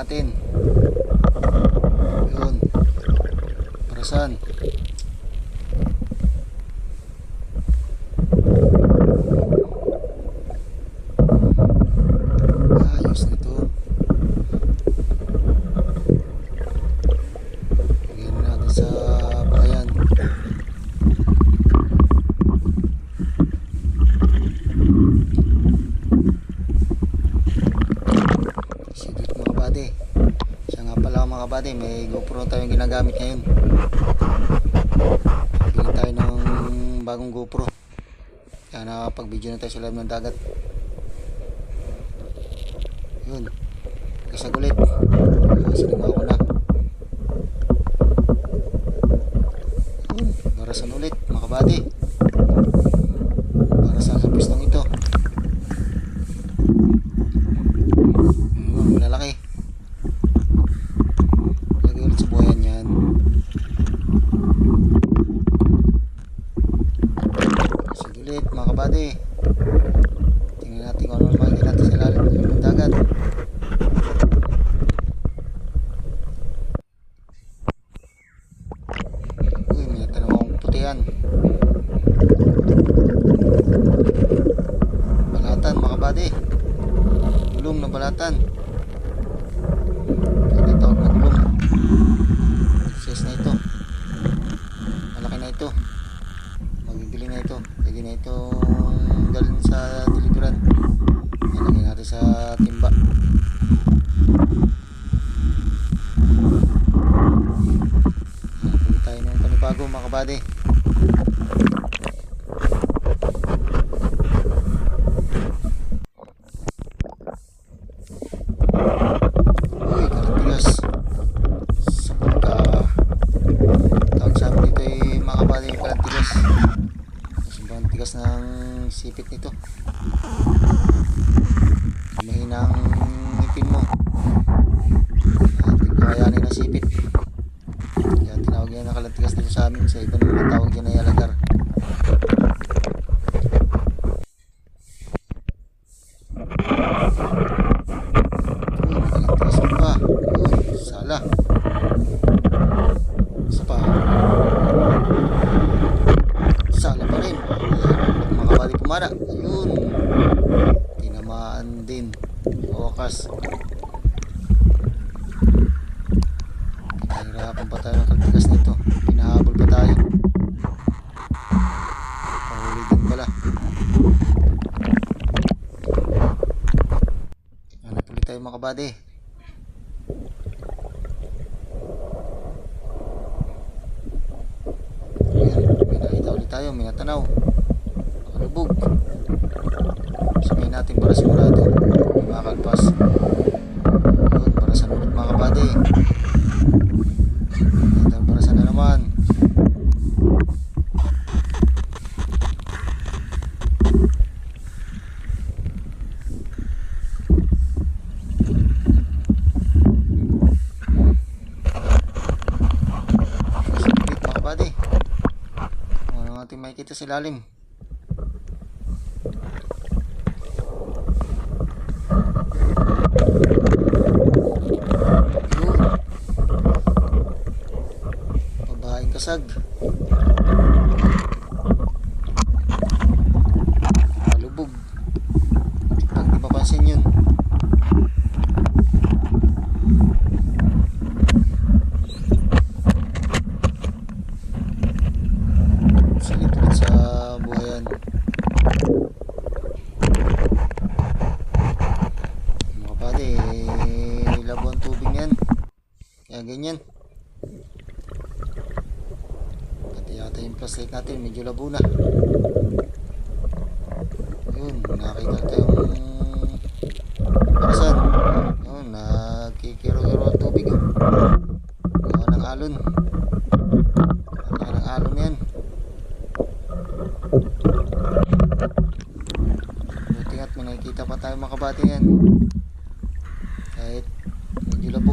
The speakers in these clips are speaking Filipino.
natin. Yun. Parasan. Ayos na ito. Lagyan na natin sa bayan. Sigit mga kabady. Siya nga pala mga kabady, may GoPro tayong ginagamit ngayon. Bili tayo ng bagong GoPro. Kaya nakapag video na tayo sa lalim ng dagat. Yun. Kasagulit. Sinima ko na. Yun. Barasan ulit mga kabady. Barasan sa pistong ito. Yun. Malalaki. Lagay ulit sa buhayan yan. Kasagulit mga kabady. Tingnan natin kung ano naman natin sa lalim ng dagat. Uy, may natanong akong putihan. Balatan mga kabady. Gulong na balatan. Tinatawag na gulong. Size na ito. Malaki na ito. Magbibili na ito. Pwede na ito dalhin sa deliveran. Ilagay natin sa timba. Pwede tayo ng panibago mga kabady. Uy, kalatigas. Sa pagka tawag sa amin dito ay mga kabady yung kalatigas. Sobrang tigas ng sipit nito. Mahinang ngipin mo. Hindi kakayanin ng sipit. Kaya tinawag yan na kalatigas dito sa amin. Sa iba naman tawag yan ay alagar. Uy, kalatigas mo pa. Yun, sala. Isa pa. Sala pa rin. Mga kabady pumara. Ayun. Tinamaan din. Wakas. Pinahirapan pa tayo ng kalatigas nito. Pinahabol pa tayo. Pahuli din pala. Hanap ulit tayo mga kabady. May nakita ulit tayo. May natanaw. Nakalubog. Sabihin natin para sigurado. May makakalpas. Yun, para sa ulit mga kabady. Ito, para sa na naman. Sagulit mga kabady. Ano natin makikita sa ilalim. Babaeng kasag. Malubog. Pag di mapansin yun. Salit ulit sa buhayan. Mga kapatid, labo ang tubig yan. Kaya ganyan. Pati yata yung flashlight natin, medyo labo na. Yun, nakakita tayong parasan. Yun, nakikiro-kiro ang tubig. Gawa ng alon. Gawa ng alon yan. Buti nga't may nakikita pa tayo mga kabady yan. Kahit medyo labo.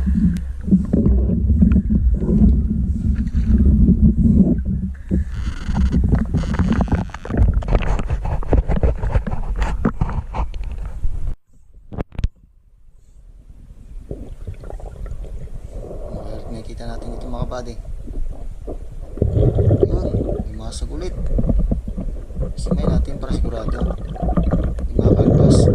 makikita natin ito mga buddy. Yun, imasag ulit. Simay natin para sigurado. Hindi makakalpas.